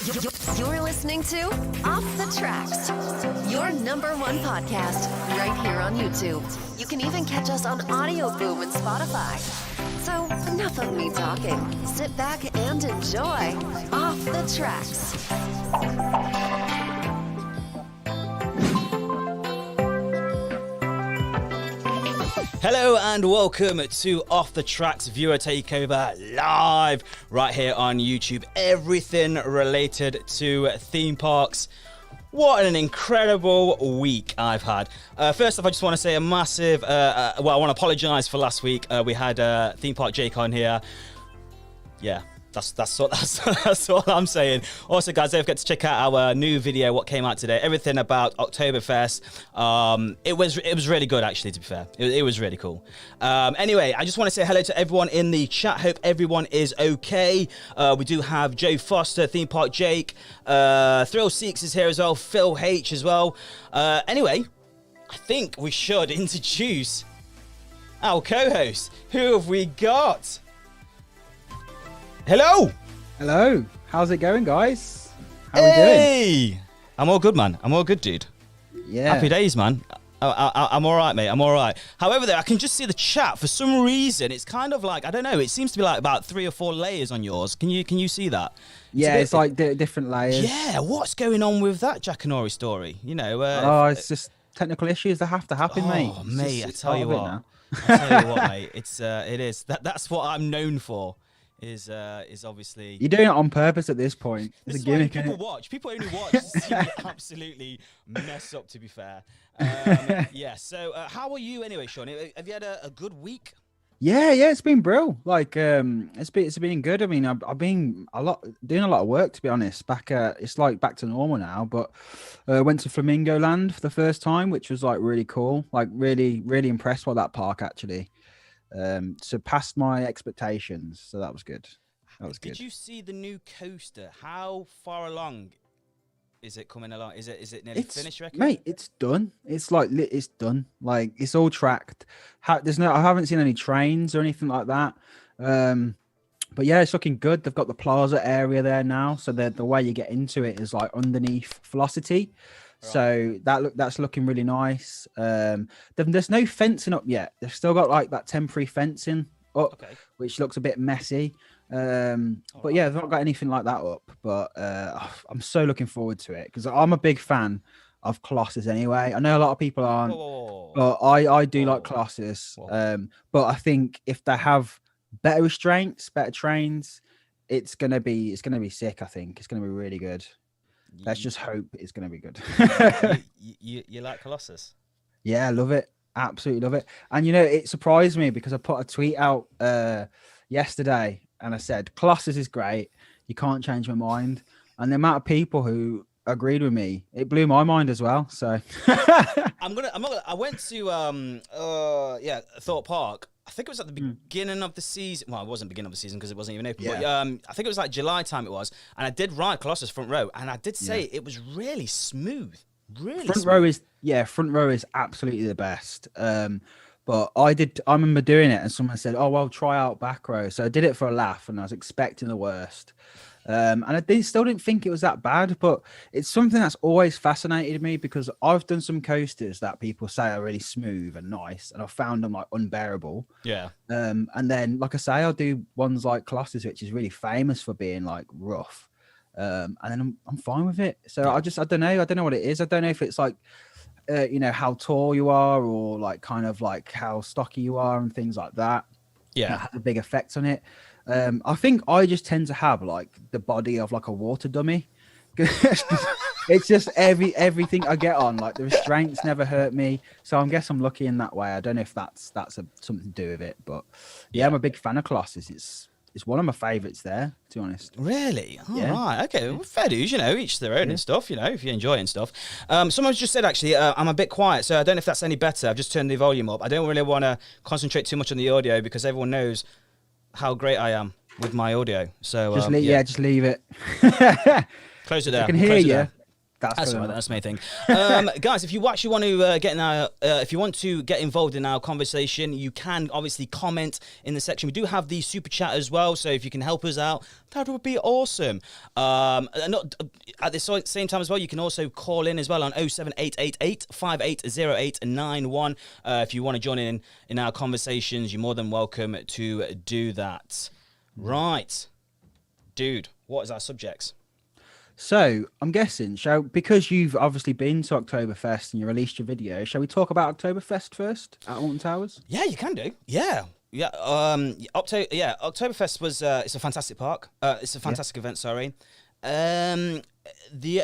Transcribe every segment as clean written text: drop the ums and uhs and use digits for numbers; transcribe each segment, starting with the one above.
You're listening to Off the Tracks, your #1 podcast right here on YouTube. You can even catch us on Audioboom and Spotify. So enough of me talking. Sit back and enjoy Off the Tracks. Hello and welcome to Off the Tracks Viewer Takeover live right here on YouTube. Everything related to theme parks. What an incredible week I've had. First off, I just want to say a massive, I want to apologise for last week. We had Theme Park Jake on here. Yeah. That's all I'm saying. Also, guys, don't forget to check out our new video, what came out today. Everything about Oktoberfest. It was really good, actually, to be fair. It was really cool. Anyway, I just want to say hello to everyone in the chat. Hope everyone is okay. We do have Joe Foster, Theme Park Jake. Thrill Seeks is here as well. Phil H as well. Anyway, I think we should introduce our co-host. Who have we got? Hello. Hello. How's it going, guys? How are we doing? I'm all good, man. I'm all good, dude. Yeah. Happy days, man. I'm all right, mate. I'm all right. However, though, I can just see the chat. For some reason, it's kind of like, I don't know, it seems to be like about 3 or 4 layers on yours. Can you see that? Yeah, it's like different layers. Yeah, what's going on with that Jackanory story? You know. It's just technical issues that have to happen, mate. Oh, mate, I tell you what. Mate. It is. That's what I'm known for. Is obviously you're doing it on purpose at this point. It's a gimmick. People only watch to see me absolutely mess up, to be fair. Yeah. So how are you anyway, Sean? Have you had a good week? Yeah, it's been brilliant. Like it's been good. I mean, I've been doing a lot of work, to be honest. It's like back to normal now. But went to Flamingo Land for the first time, which was like really cool. Like really impressed by that park actually. Surpassed my expectations, so that was good. Did you see the new coaster? How far along is it coming along? Is it nearly finished, reckon? Mate, it's done. It's done. Like it's all tracked. I haven't seen any trains or anything like that. But yeah, it's looking good. They've got the plaza area there now, so the way you get into it is like underneath Velocity. So that's looking really nice. There's no fencing up yet. They've still got like that temporary fencing up, which looks a bit messy. But yeah, they've not got anything like that up. But I'm so looking forward to it because I'm a big fan of Colossus anyway. I know a lot of people aren't, but I do like Colossus. But I think if they have better restraints, better trains, it's gonna be sick. I think it's gonna be really good. Let's just hope it's going to be good. you like Colossus? Yeah, I love it. Absolutely love it. And, it surprised me because I put a tweet out yesterday and I said, Colossus is great. You can't change my mind. And the amount of people who agreed with me, it blew my mind as well. So I went to Thorpe Park. I think it was at the beginning of the season. Well, it wasn't beginning of the season because it wasn't even open. Yeah. But I think it was like July time it was. And I did ride Colossus front row. And I did say it was really smooth. Front row is absolutely the best. But I remember doing it and someone said, oh, well, try out back row. So I did it for a laugh and I was expecting the worst. And I still didn't think it was that bad, but it's something that's always fascinated me because I've done some coasters that people say are really smooth and nice, and I've found them like unbearable. Yeah. And then, like I say, I'll do ones like Colossus, which is really famous for being like rough. And then I'm fine with it. So I don't know. I don't know what it is. I don't know if it's like, how tall you are or like kind of like how stocky you are and things like that. Yeah. That has a big effect on it. I think I just tend to have like the body of like a water dummy. It's just everything I get on, like the restraints never hurt me. So I guess I'm lucky in that way. I don't know if that's something to do with it, but yeah, I'm a big fan of Colossus. It's one of my favourites there, to be honest. Really? Oh, yeah. Right. Okay. Well, fair dues, each their own and stuff, if you enjoy it and stuff. Someone's just said, actually, I'm a bit quiet, so I don't know if that's any better. I've just turned the volume up. I don't really want to concentrate too much on the audio because everyone knows how great I am with my audio. So just leave it. Close it down. I can hear you. That's right. That's the main thing, guys. If you actually want to if you want to get involved in our conversation, you can obviously comment in the section. We do have the super chat as well, so if you can help us out, that would be awesome. Not at the same time as well, you can also call in as well on 07888 580891. If you want to join in our conversations, you're more than welcome to do that. Right, dude. What is our subjects? So I'm guessing, because you've obviously been to Oktoberfest and you released your video, shall we talk about Oktoberfest first at Alton Towers? Yeah, you can do. Yeah. Oktoberfest was it's a fantastic park. It's a fantastic event. Sorry. The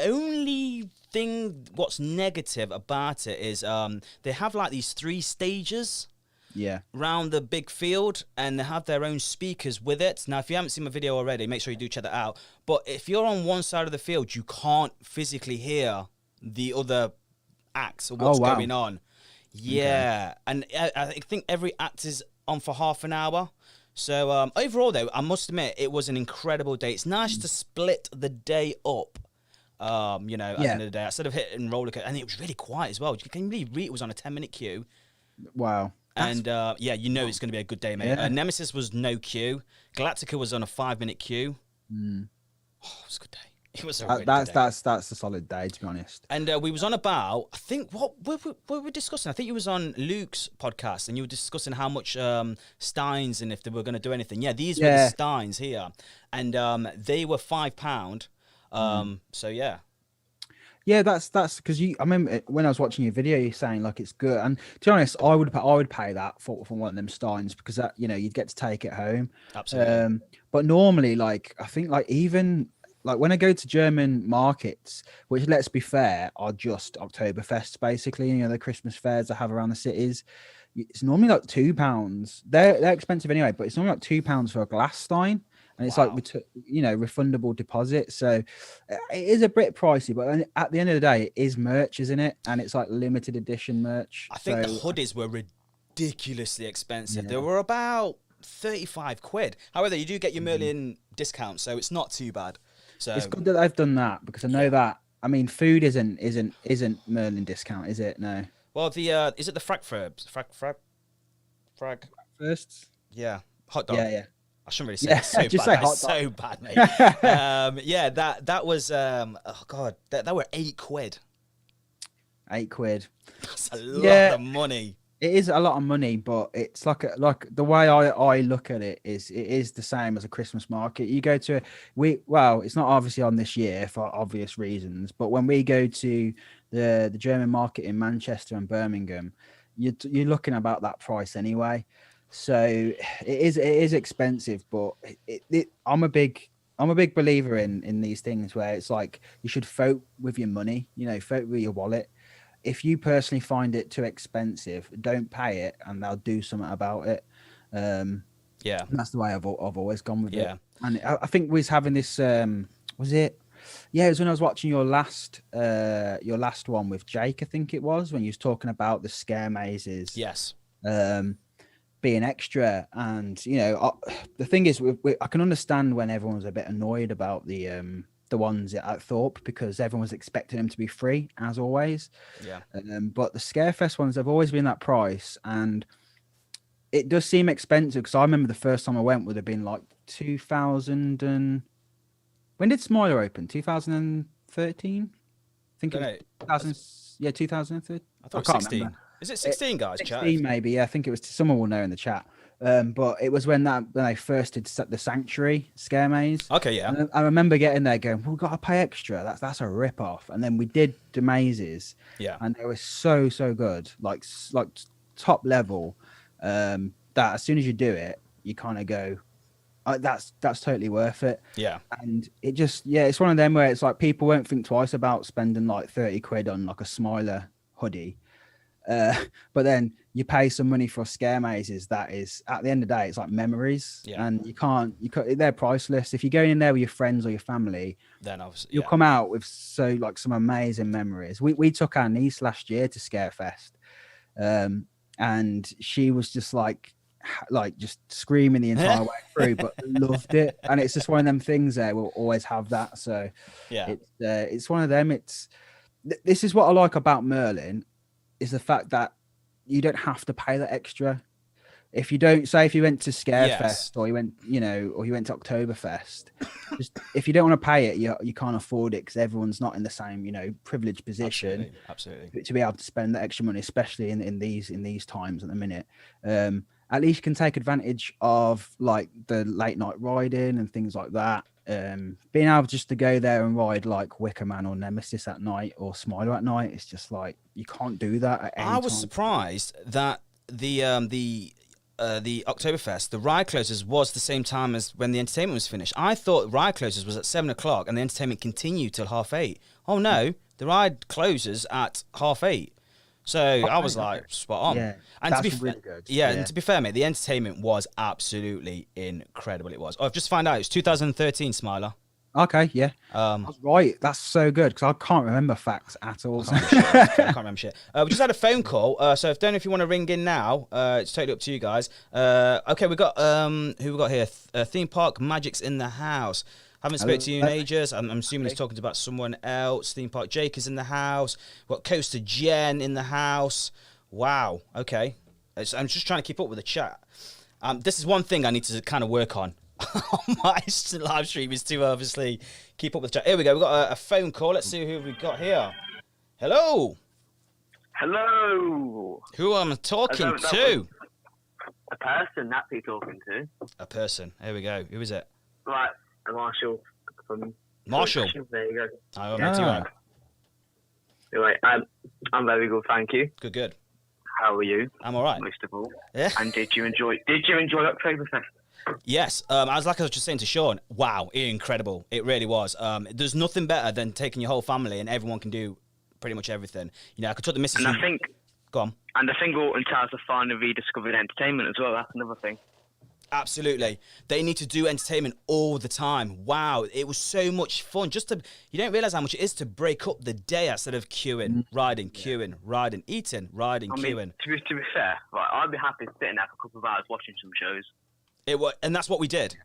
only thing what's negative about it is they have like these 3 stages. Yeah. Round the big field, and they have their own speakers with it. Now, if you haven't seen my video already, make sure you do check that out. But if you're on one side of the field, you can't physically hear the other acts or what's going on. Yeah. Okay. And I think every act is on for half an hour. So overall, though, I must admit, it was an incredible day. It's nice to split the day up. At the end of the day, instead of hitting roller coaster, and it was really quiet as well. Can you believe it was on a 10-minute queue? Wow. And it's going to be a good day, mate. Yeah. Nemesis was no queue. Galactica was on a 5-minute queue. Mm. Oh, it was a good day. It was a really good day. That's a solid day, to be honest. And we was on about, I think, what were we discussing? I think you was on Luke's podcast, and you were discussing how much steins and if they were going to do anything. Yeah, these were the steins here, and they were £5. So yeah. Yeah, that's because I remember when I was watching your video, you're saying like it's good, and to be honest, I would pay that for one of them steins because that you'd get to take it home. Absolutely. But normally, like I think like even like when I go to German markets, which let's be fair are just Oktoberfests basically, the Christmas fairs I have around the cities. It's normally like £2. They're expensive anyway, but it's normally like £2 for a glass stein. And it's like, refundable deposit. So it is a bit pricey, but at the end of the day, it is merch, isn't it? And it's like limited edition merch. I think the hoodies were ridiculously expensive. Yeah. They were about 35 quid. However, you do get your Merlin discount, so it's not too bad. So it's good that they've done that because I know that. I mean, food isn't Merlin discount, is it? No. Well, is it the Frankfurts? Frag firsts? Yeah, hot dog. Yeah. I shouldn't really say it's so just bad. Say hot so bad, mate. That was oh god, that were 8 quid. 8 quid. That's a lot of money. It is a lot of money, but it's like the way I look at it is the same as a Christmas market. You go to it's not obviously on this year for obvious reasons, but when we go to the German market in Manchester and Birmingham, you're looking about that price anyway. So it is expensive, but I'm a big believer in these things where it's like you should vote with your money, vote with your wallet. If you personally find it too expensive, don't pay it, and they'll do something about it. Yeah, and that's the way I've always gone with it. And I think we was having this. Was it? Yeah, it was when I was watching your last one with Jake. I think it was when you was talking about the scare mazes. Yes. Being extra, and the thing is, I can understand when everyone's a bit annoyed about the ones at Thorpe because everyone's expecting them to be free as always. Yeah. But the Scarefest ones have always been that price, and it does seem expensive because I remember the first time I went would have been like 2000 and when did Smiler open? 2013. I think it was 2000. Yeah, 2013. I thought it was 16. Remember. Is it 16, guys? 16 chat? Maybe. Yeah, I think it was. Someone will know in the chat. But it was when they first did the Sanctuary scare maze. Okay, yeah. And I remember getting there going, well, we've got to pay extra. That's a rip off. And then we did the mazes. Yeah. And they were so good, like top level. That as soon as you do it, you kind of go, that's totally worth it. Yeah. And it just it's one of them where it's like people won't think twice about spending like 30 quid on like a Smiler hoodie. But then you pay some money for scare mazes. That is, at the end of the day, it's like memories, and you can't. They're priceless. If you're going in there with your friends or your family, then obviously you'll come out with some amazing memories. We took our niece last year to Scarefest, and she was just like like just screaming the entire way through, but loved it. And it's just one of them things there. We'll always have that. So Yeah. it's one of them. This is what I like about Merlin, is the fact that you don't have to pay that extra. If you don't, say if you went to Scarefest or you went, or you went to Oktoberfest, just if you don't want to pay it, you can't afford it, because everyone's not in the same, privileged position. Absolutely. To be able to spend that extra money, especially in these times at the minute. At least you can take advantage of like the late night riding and things like that. Being able just to go there and ride like Wicker Man or Nemesis at night or Smiler at night, it's just like you can't do that at any I was time. surprised that the Oktoberfest, the ride closes was the same time as when the entertainment was finished. I thought ride closes was at 7 o'clock and the entertainment continued till 8:30. Oh no, the ride closes at 8:30. So I was like, spot on. Yeah, and that's to be really good. Yeah, and to be fair, mate, the entertainment was absolutely incredible. It was. Oh, I've just found out it's 2013, Smiler. Okay, yeah. That's right. That's so good, because I can't remember facts at all. I can't remember shit. We just had a phone call, so I don't know if you want to ring in now. It's totally up to you guys. Okay, we got who we got here? Theme Park Magic's in the house. Haven't spoken to you in ages. I'm assuming he's talking about someone else. Theme Park Jake is in the house. We've got CoasterDan in the house. Wow. Okay. I'm just trying to keep up with the chat. This is one thing I need to kind of work on my live stream, is to obviously keep up with the chat. Here we go. We've got a phone call. Let's see who we've got here. Hello. Hello. Who am I talking to? A person that be talking to. A person. Here we go. Who is it? Right. Marshall from Marshall. There you go. Hi, I'm right. Anyway, I'm very good, thank you. Good. How are you? I'm all right. Most of all. Yeah. And did you enjoy Oktoberfest? Yes. I was just saying to Sean, wow, incredible. It really was. There's nothing better than taking your whole family and everyone can do pretty much everything. I could talk the missus. And I think. Go on. And I think Alton Towers are finally rediscovered entertainment as well. That's another thing. Absolutely. They need to do entertainment all the time. Wow, it was so much fun. You don't realise how much it is to break up the day instead of queuing, riding, eating, riding, queuing. To be fair, right, I'd be happy sitting there for a couple of hours watching some shows. And that's what we did.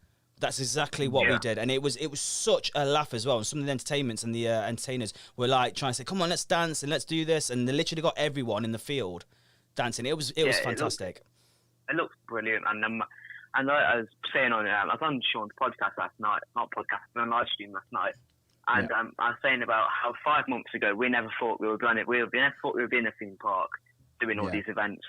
That's exactly what we did. And it was such a laugh as well. And some of the entertainments and the entertainers were like trying to say, come on, let's dance and let's do this. And they literally got everyone in the field dancing. It was fantastic. It looks brilliant. And I was saying on Sean's podcast last night, not podcast, but on live stream last night, and I was saying about how 5 months ago we never thought we were going to, we never thought we would be in a theme park doing all these events.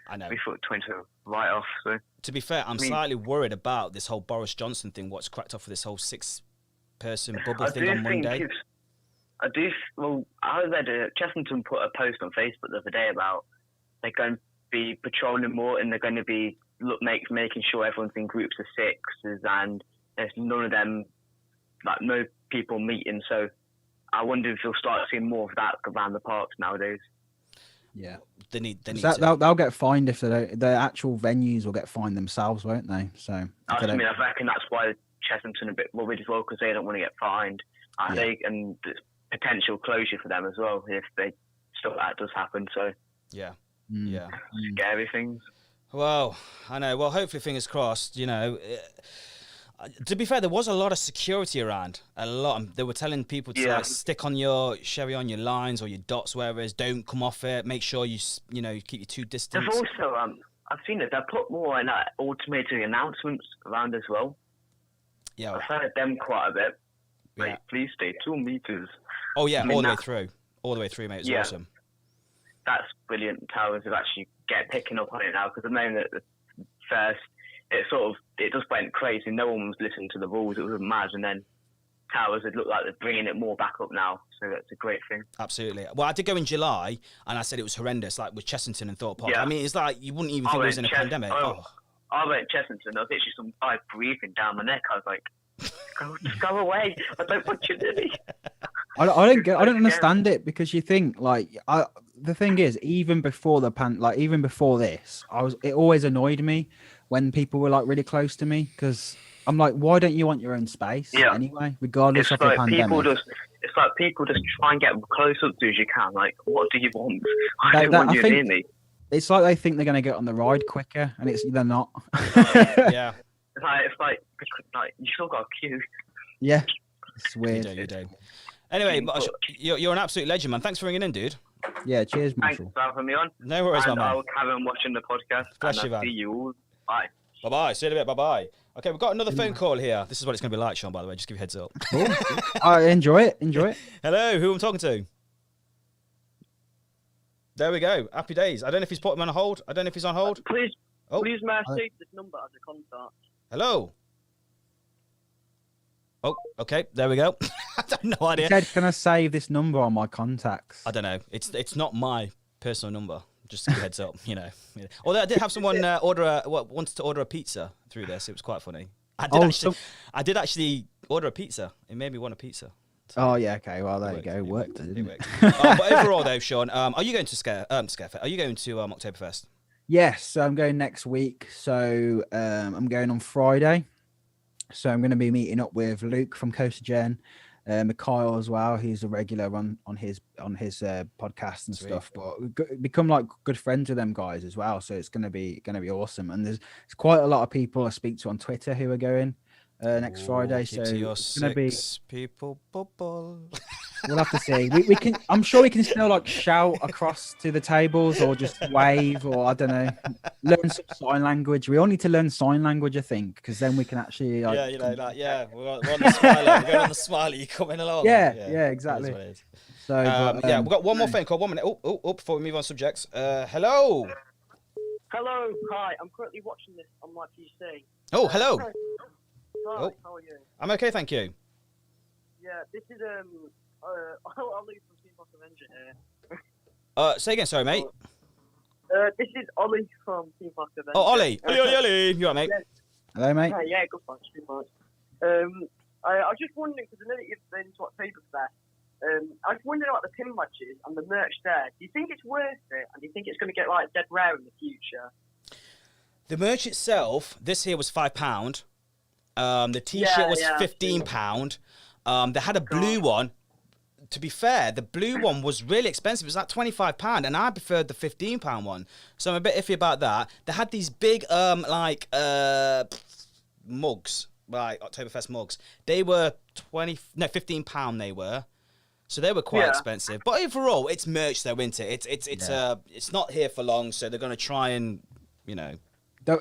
I know. We thought 20 right off. So to be fair, I'm slightly worried about this whole Boris Johnson thing. What's cracked off with this whole 6-person bubble thing on Monday? I read Chessington put a post on Facebook the other day about they're going to be patrolling more and they're going to be making sure everyone's in groups of 6, and there's none of them, like no people meeting. So I wonder if you'll start seeing more of that around the parks nowadays. Yeah, they need they'll get fined if they don't. The actual venues will get fined themselves, won't they? So I reckon that's why Chessington a bit worried as well, because they don't want to get fined. And there's potential closure for them as well if stuff like that does happen. So scary things. Well, I know. Well, hopefully, fingers crossed. To be fair, there was a lot of security around. A lot. They were telling people to stick on your sherry on your lines or your dots, wherever it is. Don't come off it. Make sure you keep your 2 distance. They've also I've seen it. They put more in automated announcements around as well. Yeah, I've heard them quite a bit. Like, please stay 2 meters. Oh yeah, all the way through. All the way through, mate. It's awesome. That's brilliant. Towers have actually picking up on it now, because I know that the first it just went crazy. No one was listening to the rules. It was mad, and then Towers had looked like they're bringing it more back up now. So that's a great thing. Absolutely. Well, I did go in July, and I said it was horrendous, like with Chessington and Thorpe Park. Yeah. I mean, it's like you wouldn't even think it was in a pandemic. I went Chessington. There was literally some guy breathing down my neck. I was like, go away! I don't want you to be. I don't understand it, because you think the thing is, even before even before this, it always annoyed me when people were like really close to me, because I'm like, why don't you want your own space anyway, regardless of the pandemic? It's like people just try and get close up to you as you can. Like, what do you want? I don't want you near me. It's like they think they're going to get on the ride quicker, and they're not. Yeah. It's like you still got a queue. Yeah, it's weird. You do. Anyway, you're an absolute legend, man. Thanks for ringing in, dude. Yeah, cheers, Thanks Marshall. for having me on. No worries, and my man. I'll carry on watching the podcast. Bless and you, I'll man. see you all. Bye. Bye-bye. See you in a bit. Bye-bye. Okay, we've got another phone call here. This is what it's going to be like, Sean, by the way. Just give you a heads up. I enjoy it. Hello, who am I talking to? There we go. Happy days. I don't know if he's put him on hold. I don't know if he's on hold. Please Oh, may I save this number as a contact? hello. Oh, okay. There we go. I have no He idea. said, "Can I save this number on my contacts?" I don't know. It's not my personal number. Just to give you a heads up, you know. Yeah. Although I did have someone wanted to order a pizza through this. It was quite funny. I did actually order a pizza. It made me want a pizza. So Oh yeah, okay. Well, there you worked. go. It worked, didn't it? worked. But overall, though, Sean, are you going to Scarefest? Are you going to Oktoberfest? Yes, so I'm going next week. So I'm going on Friday. So I'm going to be meeting up with Luke from CoasterDan, Mikhail as well. He's a regular on his podcast and Sweet. stuff. But we've become like good friends with them guys as well. So it's going to be awesome. And there's quite a lot of people I speak to on Twitter who are going next Friday. Keep So to your it's going to be. people bubble. We'll have to see. We can. I'm sure we can still like shout across to the tables or just wave or I don't know. Learn some sign language. We all need to learn sign language, I think, because then we can actually. Like, Yeah, you know, like we're on the smiley. We're going on the smiley. You coming along? Yeah, exactly. It is what it is. So Yeah, we've got one more phone call. 1 minute. Oh, before we move on subjects. Hello. Hello, hi. I'm currently watching this on my PC. Oh, hello. Hi, Oh. how are you? I'm okay, thank you. Yeah, this is Ollie from Team Park Avenger here. Say again, sorry, mate. This is Ollie from Team Park Avenger. Oh, Ollie. Ollie. You all right, mate? Yeah. hello, mate. Yeah, good thanks, good thanks. I was just wondering, because I know that you've been to Oktoberfest. I was wondering about the pin matches and the merch there. Do you think it's worth it? And do you think it's going to get like dead rare in the future? The merch itself, this here was £5. The T-shirt was £15. They had a blue one. To be fair, the blue one was really expensive. It was like £25, and I preferred the £15 one. So I'm a bit iffy about that. They had these big mugs, like Oktoberfest mugs. They were £15. They were. So they were quite expensive. But overall, it's merch though, isn't it? It's not here for long, so they're gonna try and, you know.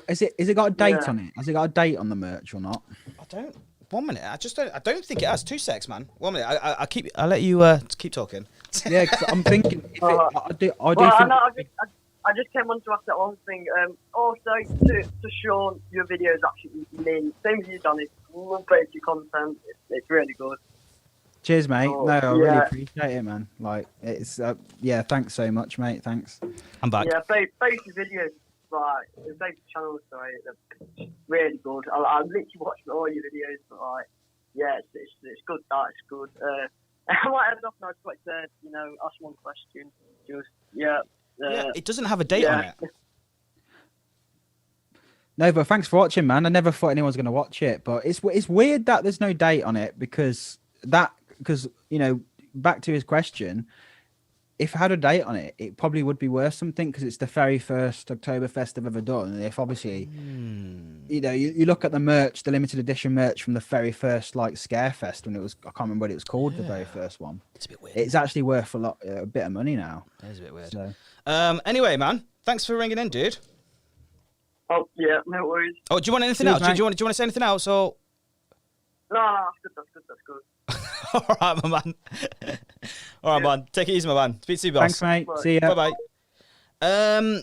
Is it got a date on it? Has it got a date on the merch or not? I don't. 1 minute. I don't think it has. 2 secs, man. 1 minute. I'll let you keep talking. Yeah, 'cause I'm thinking. I do Well, think. I just came on to ask that one thing. Also, to Sean, your video is absolutely mint. Same as you, Donny. Love both your content. It's really good. Cheers, mate. Oh, No, I really yeah. appreciate it, man. Like, it's yeah. Thanks so much, mate. Thanks. I'm back. Yeah, both your videos, like, both channels, sorry, they're really good. I literally watched all your videos, but like, yeah, it's good. That's good. I might have enough now to like ask one question. Just Yeah, it doesn't have a date on it. No, but thanks for watching, man. I never thought anyone was going to watch it, but it's weird that there's no date on it because back to his question, if it had a date on it, it probably would be worth something because it's the very first Oktoberfest I've ever done. And if obviously, you look at the merch, the limited edition merch from the very first like Scarefest when it was, I can't remember what it was called, the very first one. It's a bit weird. It's actually worth a bit of money now. It is a bit weird. So. Anyway, man, thanks for ringing in, dude. Oh yeah, no worries. Oh, do you want anything Cheers, else? Do you mate. want to say anything else? Or No, that's good. all right, my man. All right, man. Take it easy, my man. Speak to you, boss. Thanks, mate. Bye. See ya. Bye bye.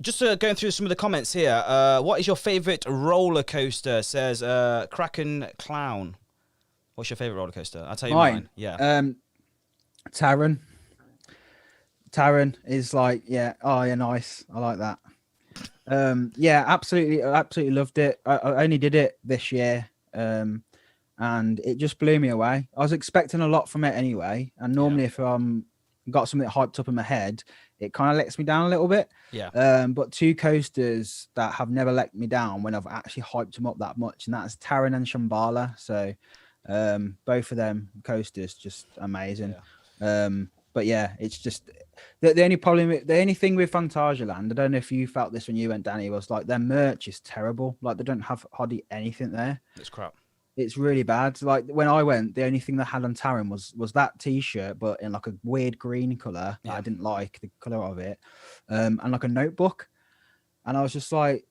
Just going through some of the comments here. What is your favourite roller coaster? Says Kraken Clown. What's your favourite roller coaster? I'll tell you mine. Yeah. Taron. Taron is like, oh yeah, nice. I like that. Yeah, absolutely loved it. I only did it this year. And it just blew me away. I was expecting a lot from it anyway. And normally if I'm got something hyped up in my head, it kind of lets me down a little bit. Yeah. But 2 coasters that have never let me down when I've actually hyped them up that much, and that's Taron and Shambhala. So both of them coasters just amazing. But yeah, it's just the only problem. The only thing with Phantasialand, I don't know if you felt this when you went, Danny, was like their merch is terrible. Like they don't have hardly anything there. It's crap. It's really bad. Like when I went, the only thing they had on Taron was that T-shirt, but in like a weird green color. Yeah. I didn't like the color of it, and like a notebook. And I was just like,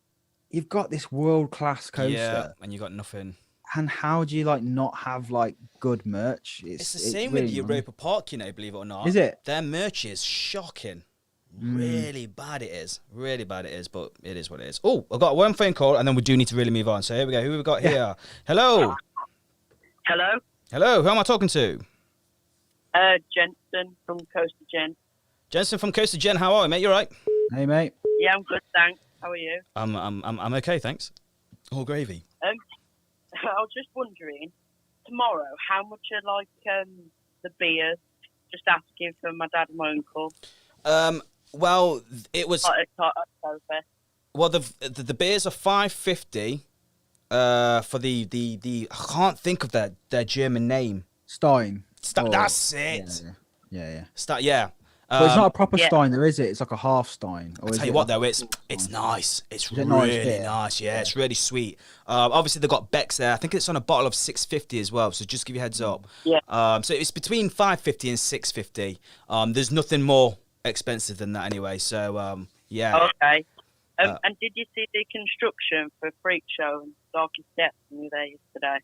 "You've got this world-class coaster, Yeah, and you got nothing. and how do you like not have like good merch?" It's the same really with annoying. Europa Park, you know, believe it or not. Is it? Their merch is shocking. Really bad it is. Really bad it is, but it is what it is. Oh, I've got one phone call, and then we do need to really move on. So here we go. Who have we got here? Hello. Hello, Hello. Who am I talking to? Jensen from CoasterDan. Jensen from CoasterDan. How are you, mate? You all right? Hey, mate. Yeah, I'm good, thanks. How are you? I'm okay, thanks. All gravy. I was just wondering, tomorrow, how much are like the beers? Just asking for my dad and my uncle. Well, it was. Oktoberfest. Well, the beers are $5.50. For the I can't think of their German name. Stein. That's it. Yeah. Yeah. But it's not a proper yeah. Stein, there is it? It's like a half Stein. Or I'll is tell it you what like though, it's nice. It's it really nice? nice. Yeah, it's really sweet. Obviously they've got Beck's there. I think it's on a bottle of $6.50 as well. So just give you a heads up. Yeah. So it's between $5.50 and $6.50. There's nothing more expensive than that anyway. So yeah. Okay. And did you see the construction for Freak Show and Darkest Depths when you were there yesterday?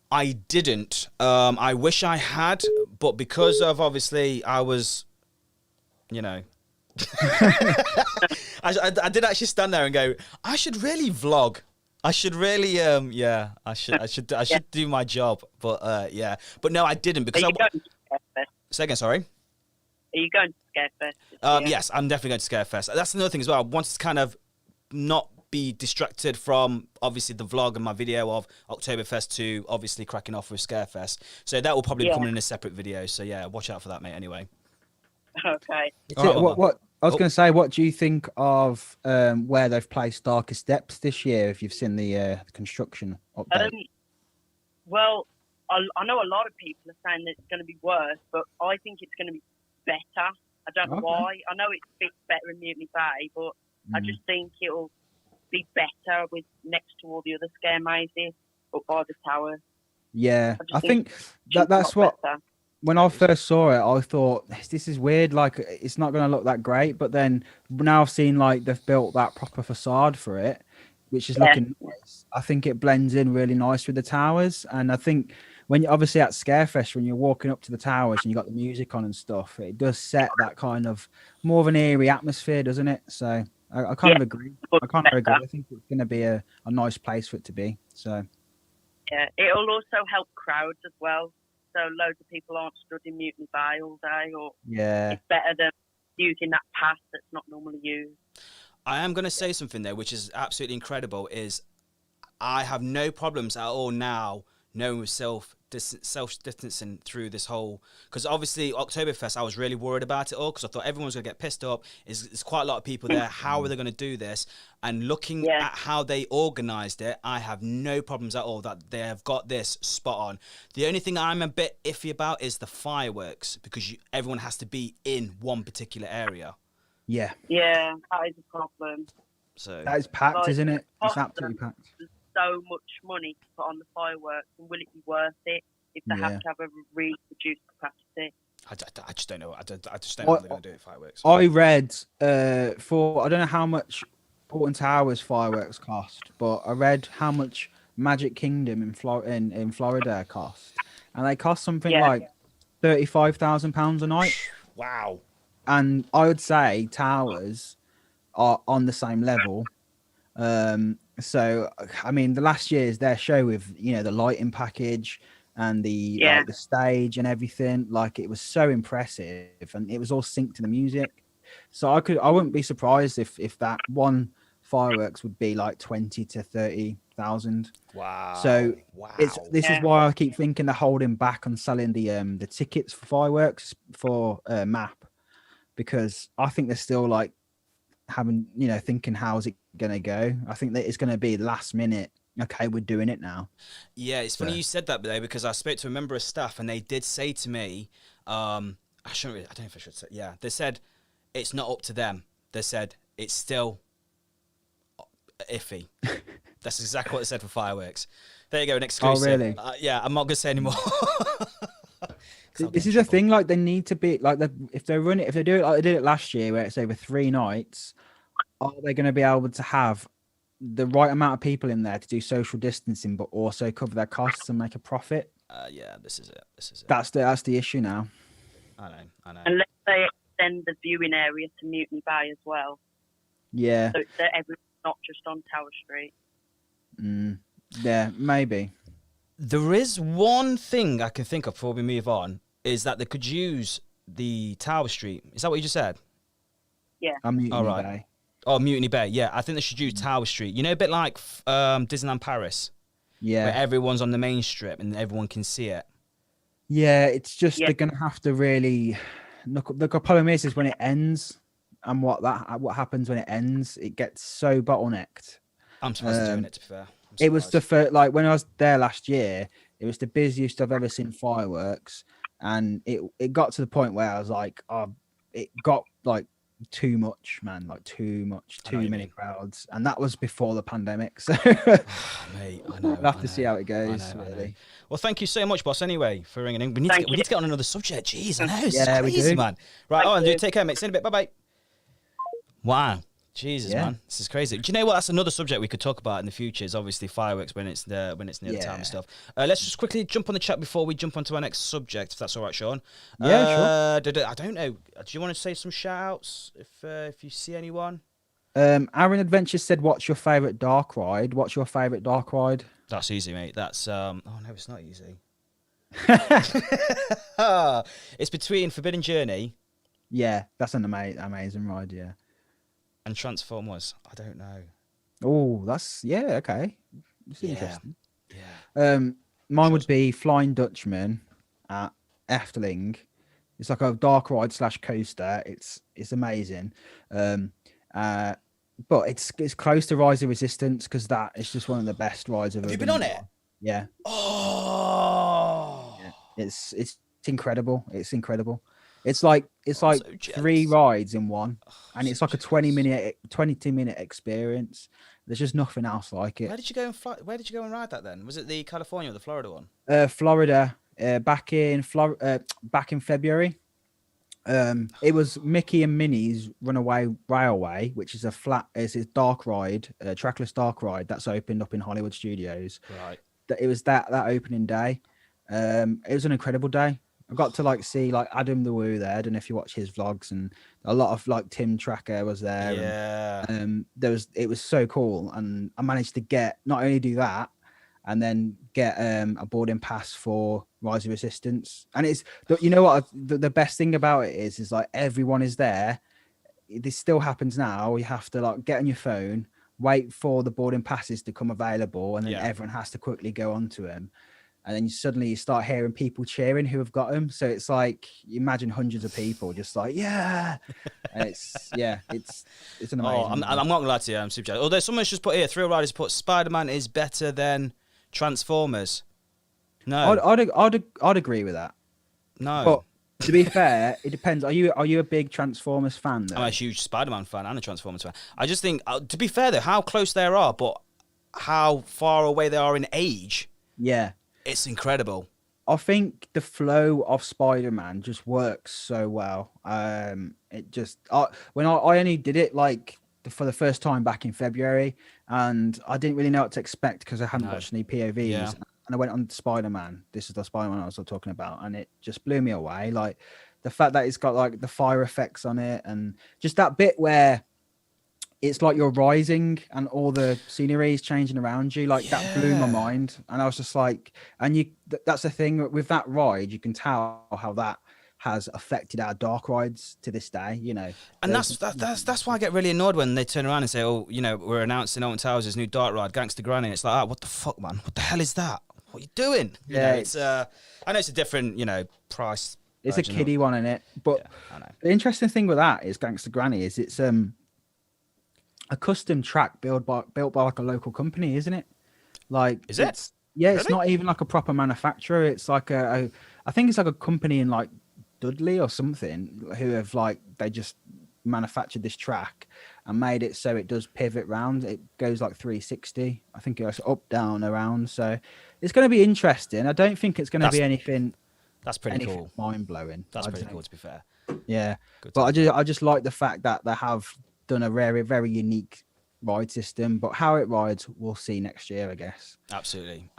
I didn't. I wish I had, but because of obviously I was, you know, I did actually stand there and go, I should really vlog. I should really, I should do my job. But yeah, but no, I didn't because Are you going to Scarefest? Say again, sorry. Are you going to Scarefest? Yes, I'm definitely going to Scarefest. That's another thing as well. I wanted to kind of not be distracted from obviously the vlog and my video of Oktoberfest to obviously cracking off with Scarefest. So that will probably come in a separate video. So yeah, watch out for that, mate. Anyway. Okay. What I was going to say, what do you think of where they've placed Darkest Depths this year? If you've seen the construction update. Well, I know a lot of people are saying that it's going to be worse, but I think it's going to be better. I don't know why. I know it fits better in Mutiny Bay, but I just think it'll be better with next to all the other scare mazes up by the tower. Yeah, I think that's what. Better. When I first saw it, I thought this is weird. Like it's not going to look that great. But then now I've seen like they've built that proper facade for it, which is looking nice. I think it blends in really nice with the towers. And I think when you're obviously at Scarefest, when you're walking up to the towers and you got the music on and stuff, it does set that kind of more of an eerie atmosphere, doesn't it? So I kind of agree. I kind of agree. I think it's going to be a nice place for it to be. So yeah, it'll also help crowds as well. So loads of people aren't stood in Mutiny Bay all day, or it's better than using that pass that's not normally used. I am going to say something there, which is absolutely incredible, is I have no problems at all now knowing self-distancing through this whole, because obviously Oktoberfest, I was really worried about it all because I thought everyone was going to get pissed up. There's quite a lot of people there. How are they going to do this? And looking at how they organised it, I have no problems at all that they have got this spot on. The only thing I'm a bit iffy about is the fireworks, because everyone has to be in one particular area. Yeah, that is a problem. So that is packed, isn't it? It's absolutely packed. So much money to put on the fireworks, and will it be worth it if they have to have a reduced capacity? I just don't know. I just don't know what they're going to do with fireworks. I read I don't know how much Alton Towers fireworks cost, but I read how much Magic Kingdom in Florida cost, and they cost something like £35,000 a night. Wow! And I would say Towers are on the same level. So I mean, the last year's their show with the lighting package and the like, the stage and everything, like it was so impressive, and it was all synced to the music. So I wouldn't be surprised if that one fireworks would be like 20 to 30,000. Wow! So this is why I keep thinking they're holding back on selling the tickets for fireworks for MAP, because I think they're still like thinking how's it gonna go. I think that it's gonna be last minute. Okay, we're doing it now. Yeah, it's funny you said that though, because I spoke to a member of staff and they did say to me, I shouldn't really, I don't know if I should say, yeah. They said it's not up to them. They said it's still iffy. That's exactly what they said for fireworks. There you go, an exclusive. Oh, really? Yeah, I'm not going to say anymore. This is the thing, like they need to be like if they do it like they did it last year, where it's over 3 nights, are they going to be able to have the right amount of people in there to do social distancing, but also cover their costs and make a profit? Yeah, this is it. That's the issue now. I know. Unless they extend the viewing area to Mutiny Bay as well. Yeah. So that everyone's not just on Tower Street. Yeah, maybe. There is one thing I can think of before we move on, is that they could use the Tower Street. Is that what you just said? Yeah. Mutiny Bay. Oh, Mutiny Bay. Yeah, I think they should use Tower Street. You know, a bit like Disneyland Paris. Yeah. Where everyone's on the main strip and everyone can see it. Yeah, it's just they're going to have to really... The problem is when it ends and what happens when it ends, it gets so bottlenecked. I'm surprised they're doing it, to be fair. It was the first, like when I was there last year, it was the busiest I've ever seen fireworks. And it got to the point where I was like, it got like too much, man, like too many crowds. And that was before the pandemic. So mate, I know. we'll have to see how it goes, I know. really. Well, thank you so much, boss, anyway, for ringing in. We need to get on another subject. Jeez, I know. This is we crazy, do. man. Right, dude, take care, mate. See you in a bit. Bye-bye. Wow. Jesus, man, this is crazy. Do you know what? That's another subject we could talk about in the future. Is obviously fireworks when it's near the time and stuff. Let's just quickly jump on the chat before we jump onto our next subject, if that's all right, Sean. Yeah, sure. I don't know. Do you want to say some shout outs if you see anyone? Aaron Adventures said, "What's your favorite dark ride? What's your favorite dark ride?" That's easy, mate. That's oh no, it's not easy. It's between Forbidden Journey. Yeah, that's an amazing ride. Yeah. And Transformers. I don't know. Oh, that's okay. It's interesting. Yeah. Mine would be Flying Dutchman at Efteling. It's like a dark ride / coaster. It's amazing. But it's close to Rise of Resistance because that is just one of the best rides I've ever been on it? Yeah. Oh. Yeah. It's incredible. It's incredible. It's like so 3 rides in one, and it's like a 22-minute experience. There's just nothing else like it. Where did you go and ride that then? Was it the California or the Florida one? Florida, back in February. It was Mickey and Minnie's Runaway Railway, which is it's a dark ride, a trackless dark ride that's opened up in Hollywood Studios. Right. It was that opening day. It was an incredible day. I got to see Adam the Woo there. I don't know if you watch his vlogs, and a lot of Tim Tracker was there. Yeah. And, it was so cool, and I managed to not only do that, and then get a boarding pass for Rise of Resistance. And it's you know what the best thing about it is like everyone is there. This still happens now. You have to get on your phone, wait for the boarding passes to come available, and then everyone has to quickly go onto them. And then suddenly you start hearing people cheering who have got them. So it's like, you imagine hundreds of people just yeah. And it's an amazing. Oh, I'm not going to lie to you, I'm super jealous. Although someone's just put here, Thrill Riders put Spider-Man is better than Transformers. No. I'd agree with that. No. But to be fair, it depends. Are you a big Transformers fan though? I'm a huge Spider-Man fan and a Transformers fan. I just think, to be fair though, how close they are, but how far away they are in age. Yeah. It's incredible. I think the flow of Spider-Man just works so well. It just when I only did it for the first time back in February, and I didn't really know what to expect because I hadn't watched any POVs. Yeah. And I went on Spider-Man. This is the Spider-Man I was talking about, and it just blew me away. Like the fact that it's got the fire effects on it, and just that bit where it's like you're rising and all the scenery is changing around you. That blew my mind. And I was just that's the thing with that ride, you can tell how that has affected our dark rides to this day, And that's why I get really annoyed when they turn around and say, oh, we're announcing Alton Towers' new dark ride, Gangster Granny. And it's like, what the fuck, man? What the hell is that? What are you doing? It's I know it's a different, price. It's a kiddie one in it. But I know. The interesting thing with that is Gangster Granny is it's a custom track built by a local company, isn't it? Is it? Yeah, really? It's not even a proper manufacturer. It's I think it's a company in Dudley or something, who have like they just manufactured this track and made it so it does pivot round. It goes like 360. I think it goes up, down, around. So it's going to be interesting. I don't think it's going to be anything. That's pretty cool. Mind blowing. That's pretty cool, to be fair. Yeah, Good but stuff. I just like the fact that they have done a very, very unique ride system. But how it rides, we'll see next year, I guess. Absolutely.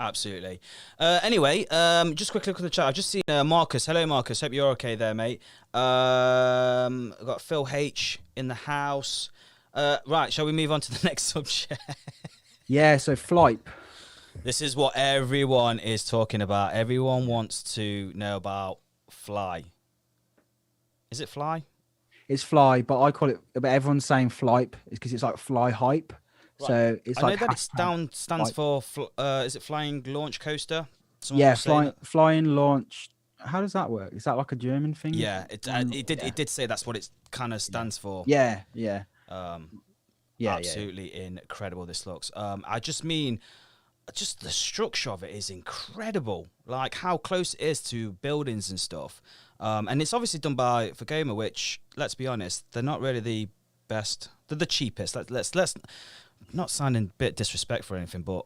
Anyway, just quick look at the chat. I've just seen Marcus. Hello, Marcus. Hope you're okay there, mate. I've got Phil H in the house. Right, shall we move on to the next subject? Yeah, so F.L.Y. This is what everyone is talking about. Everyone wants to know about F.L.Y. Is it F.L.Y? It's F.L.Y, but I call it. But everyone's saying F.L.Y because it's like F.L.Y hype. Right. So it's I like know that it stands for. Is it Flying Launch Coaster? Someone was saying that. flying launch. How does that work? Is that like a German thing? Yeah, it did say that's what it kind of stands for. Yeah. Absolutely incredible. This looks. I just mean, just the structure of it is incredible. Like how close it is to buildings and stuff. And it's obviously done by Vekoma, which, let's be honest, they're not really the best. They're the cheapest. Let's not sound a bit disrespectful or anything, but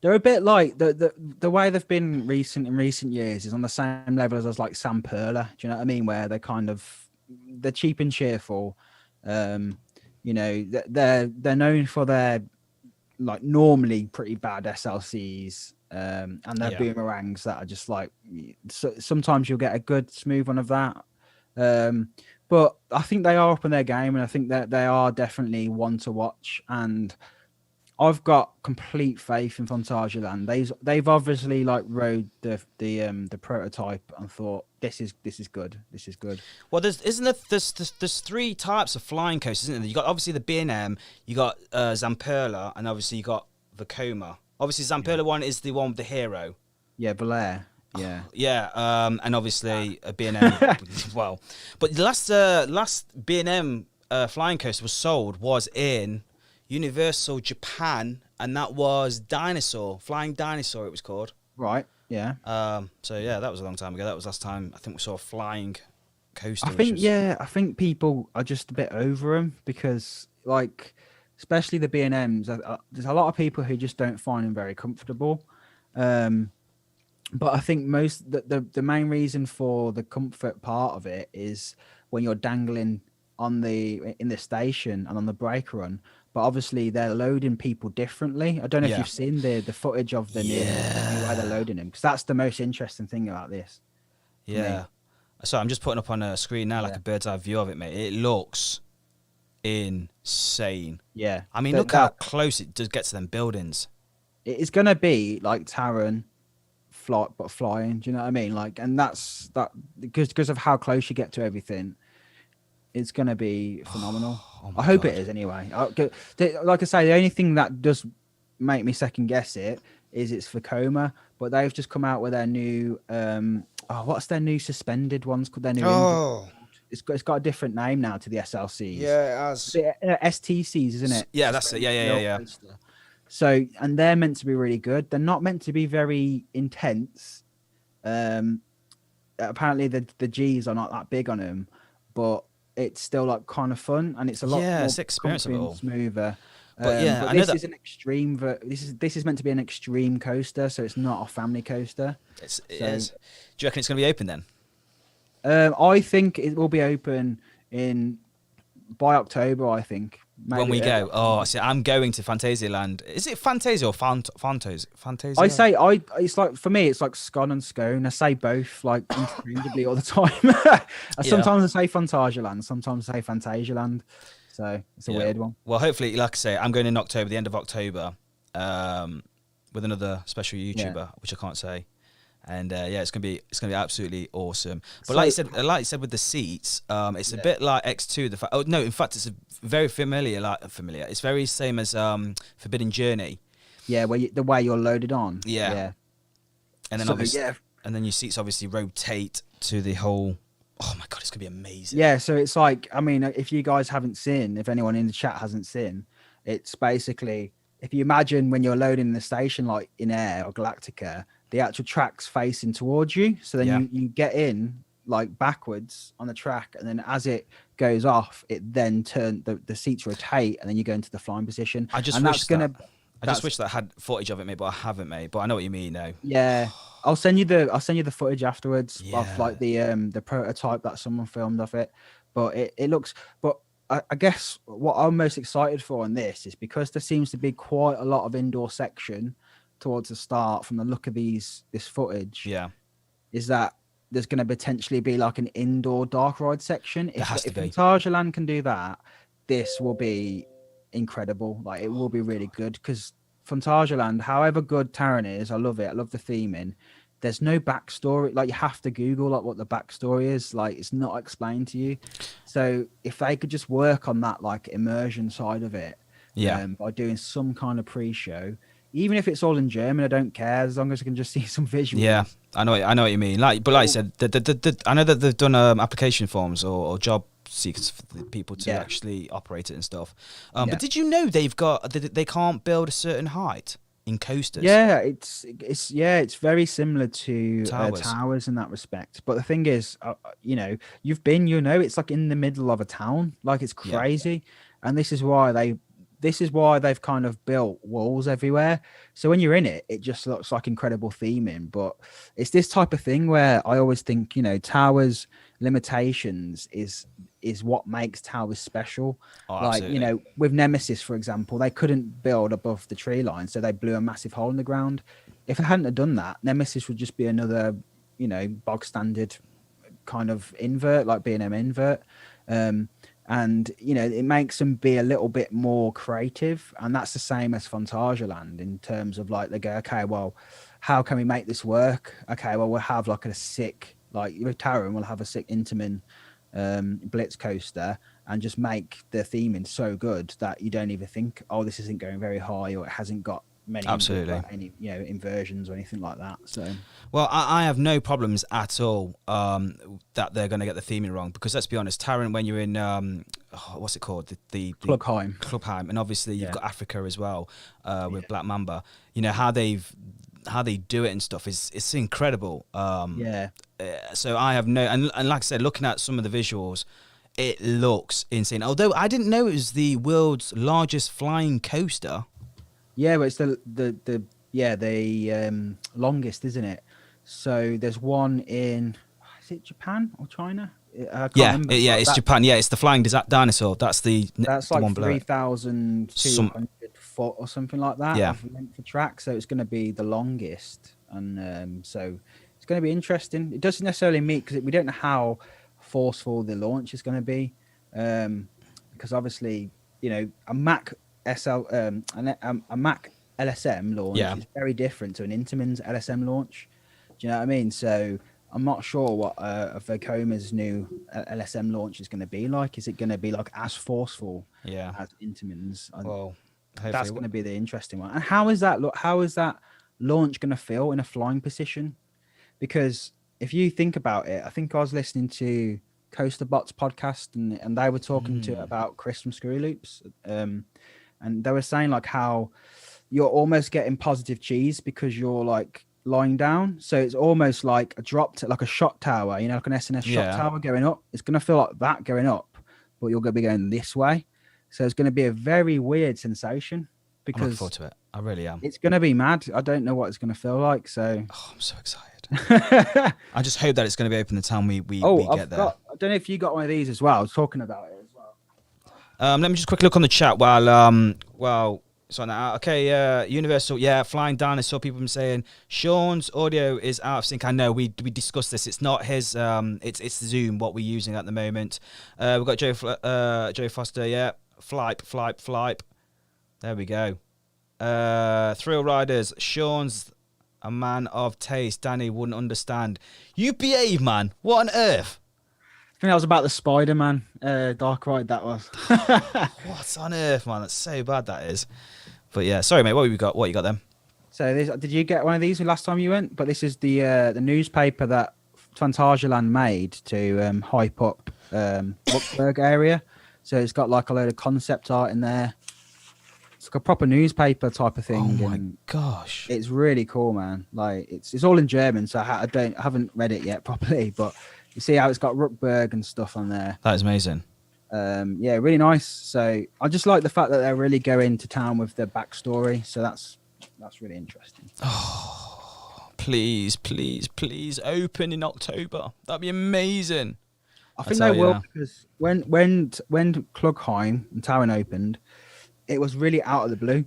they're a bit like the way they've been in recent years is on the same level as like Sam Perla. Do you know what I mean? Where they're cheap and cheerful. You know, they're known for their like normally pretty bad SLCs. And their boomerangs that are just like sometimes you'll get a good smooth one of that, but I think they are up in their game, and I think that they are definitely one to watch. And I've got complete faith in Phantasialand. They've obviously like rode the prototype and thought this is good. Well, there's three types of flying coasters, isn't there? You got obviously the B&M, you got Zamperla, and obviously you got Vekoma. Obviously, Zamperla one is the one with the hero. Yeah, Belair. Yeah. Yeah, and obviously a B&M as well. But the last B&M flying coaster was sold was in Universal Japan, and that was Flying Dinosaur it was called. Right, yeah. So yeah, that was a long time ago. That was last time I think we saw a flying coaster. I think people are just a bit over them because like especially the B&Ms, there's a lot of people who just don't find them very comfortable. But I think the main reason for the comfort part of it is when you're dangling in the station and on the brake run. But obviously they're loading people differently. I don't know if you've seen the footage of the new way they're loading them, because that's the most interesting thing about this. Yeah. So I'm just putting up on a screen now like a bird's eye view of it, mate. It looks insane. Yeah. I mean, look how close it does get to them buildings. It's going to be like Taron but flying. Do you know what I mean? Like, and that's because of how close you get to everything. It's going to be phenomenal. I hope it is anyway. Like I say, the only thing that does make me second guess it is it's Vekoma, but they've just come out with their new what's their new suspended ones called? Their new it's got a different name now to the SLCs. Yeah, it has. STCs, isn't it? Yeah, that's it. Yeah. So, and they're meant to be really good. They're not meant to be very intense. Apparently the G's are not that big on them, but it's still like kind of fun, and it's a lot more it's experienceable, smoother. But but this is an extreme. This is meant to be an extreme coaster, so it's not a family coaster. It is. Do you reckon it's going to be open then? I think it will be open by October. I think. Maybe when we go. Oh, see, I'm going to Phantasialand. Is it Fantasia or Fantasia? It's like, for me, it's like scone and scone. I say both like interchangeably all the time. Sometimes I say Phantasialand, sometimes I say Phantasialand. So it's a weird one. Well, hopefully, like I say, I'm going in October, the end of October, with another special YouTuber, which I can't say. And it's gonna be absolutely awesome. But like you said with the seats, it's a bit like X2. In fact, it's very familiar. It's very same as Forbidden Journey. Yeah, the way you're loaded on. Yeah. And then and then your seats obviously rotate to the whole. Oh my god, it's gonna be amazing. Yeah, so it's like, I mean, if you guys haven't seen, if anyone in the chat hasn't seen, it's basically, if you imagine when you're loading the station like in Air or Galactica, the actual track's facing towards you. So then you get in like backwards on the track, and then as it goes off, it then the seats rotate, and then you go into the flying position. I just and wish I just wish that I had footage of it, mate, but I haven't, mate. But I know what you mean, though. Yeah, I'll send you the footage afterwards of Yeah. like the prototype that someone filmed of it. But it looks. But I guess what I'm most excited for on this is because there seems to be quite a lot of indoor section towards the start from the look of this footage. Yeah. Is that there's going to potentially be like an indoor dark ride section? There has to if be. Phantasialand can do that, this will be incredible. Like it will be really good because Phantasialand, however good Taron is, I love it. I love the theming. There's no backstory. Like you have to Google like what the backstory is. Like it's not explained to you. So if they could just work on that like immersion side of it, by doing some kind of pre-show, even if it's all in German, I don't care as long as I can just see some visuals. Yeah, I know what you mean. Like I said, I know that they've done application forms or job seekers for the people to actually operate it and stuff. But did you know they can't build a certain height in coasters? Yeah, it's very similar to towers in that respect. But the thing is, you've been, it's like in the middle of a town, like it's crazy, and this is why they've kind of built walls everywhere. So when you're in it, it just looks like incredible theming. But it's this type of thing where I always think, towers limitations is what makes towers special. Like, with Nemesis, for example, they couldn't build above the tree line, so they blew a massive hole in the ground. If they hadn't have done that, Nemesis would just be another, bog standard kind of invert, like B&M invert. And it makes them be a little bit more creative, and that's the same as Phantasialand in terms of like they go, okay, well, how can we make this work? Okay, well, we'll have like a sick, like with Taron, we'll have a sick Intamin blitz coaster and just make the theming so good that you don't even think, oh, this isn't going very high, or it hasn't got many any inversions or anything like that. So well, I have no problems at all that they're going to get the theming wrong, because let's be honest, Taron, when you're in what's it called, the Clubheim, and obviously you've got Africa as well with Black Mamba, how they do it and stuff is it's incredible. So I have no, and like I said, looking at some of the visuals, it looks insane, although I didn't know it was the world's largest flying coaster. Yeah, but it's the longest, isn't it? So there's one in, is it Japan or China? It's Japan. Yeah, it's the flying dinosaur. That's like the one 3,200 foot or something like that. Yeah, for track. So it's going to be the longest, and so it's going to be interesting. It doesn't necessarily meet because we don't know how forceful the launch is going to be, because obviously a Mac a Mac LSM launch is very different to an Intamin's LSM launch. Do you know what I mean? So I'm not sure what Vekoma's new LSM launch is going to be like. Is it going to be like as forceful as Intamin's? Well, that's going to be the interesting one. And how is that launch going to feel in a flying position? Because if you think about it, I think I was listening to CoasterBot's podcast, and they were talking to about Chris from Screwy Loops, and they were saying like how you're almost getting positive cheese because you're like lying down. So it's almost like like a shot tower, like an SNS shot tower going up. It's going to feel like that going up, but you're going to be going this way. So it's going to be a very weird sensation because I'm looking forward to it. I really am. It's going to be mad. I don't know what it's going to feel like. So I'm so excited. I just hope that it's going to be open the time we get there. I don't know if you got one of these as well. I was talking about it as well. Let me just quickly look on the chat while sorting that out. Okay, Universal, flying dinosaur. People have been saying Sean's audio is out of sync. I know we discussed this. It's not his. It's Zoom what we're using at the moment. We've got Joe Foster. Yeah, Flype. There we go. Thrill Riders. Sean's a man of taste. Danny wouldn't understand. You behave, man. What on earth? I think that was about the Spider-Man dark ride. That was. What on earth, man? That's so bad. That is. But yeah, sorry, mate. What you got them? So did you get one of these last time you went? But this is the newspaper that Phantasialand made to hype up Luxembourg area. So it's got like a load of concept art in there. It's like a proper newspaper type of thing. Oh my gosh, it's really cool, man. Like it's all in German, so I haven't read it yet properly, but You see how it's got Ruckberg and stuff on there. That is amazing. Yeah, really nice. So I just like the fact that they're really going to town with the backstory. So that's really interesting. Oh, please, please, please open in October. That'd be amazing. I think they will, because when Klugheim and Towin opened, it was really out of the blue.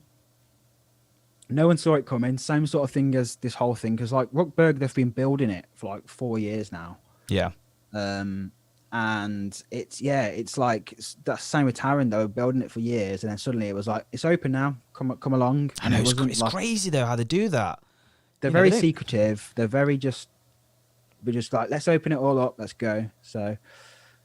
No one saw it coming. Same sort of thing as this whole thing, because like Ruckberg, they've been building it for like 4 years now. Yeah. And it's like that same with Taron. They were building it for years, and then suddenly it was like, it's open now. Come along. I know, it's crazy though how they do that. They're very secretive. They're very we're just like, let's open it all up. Let's go. So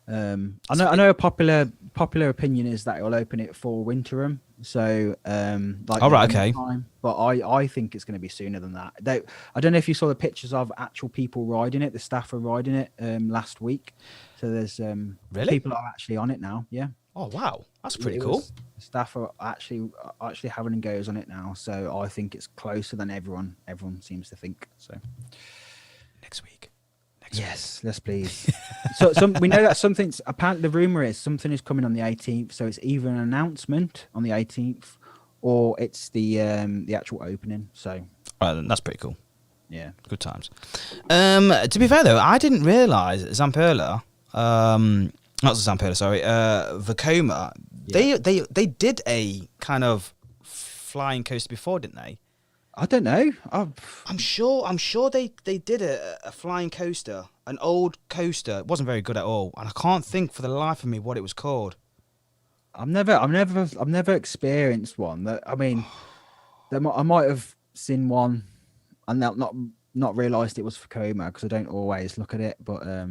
I know a popular opinion is that it'll open it for Winterim. So like, all right, okay. Time, but I think it's going to be sooner than that. I don't know if you saw the pictures of actual people riding it. The staff are riding it last week. So there's really, people are actually on it now. Yeah. Oh wow, that's pretty cool. The staff are actually having goes on it now. So I think it's closer than everyone seems to think. So next week. Yes, let's please. So we know that something's apparently, the rumor is something is coming on the 18th. So it's either an announcement on the 18th or it's the actual opening. So that's pretty cool. Yeah, good times. To be fair though, I didn't realise Zamperla, not Zamperla, sorry, Vekoma. Yeah. They did a kind of flying coaster before, didn't they? I don't know. I'm sure they did a flying coaster, an old coaster. It wasn't very good at all, and I can't think for the life of me what it was called. I've never experienced one. I mean, I might have seen one and not realised it was for Coma, because I don't always look at it. But I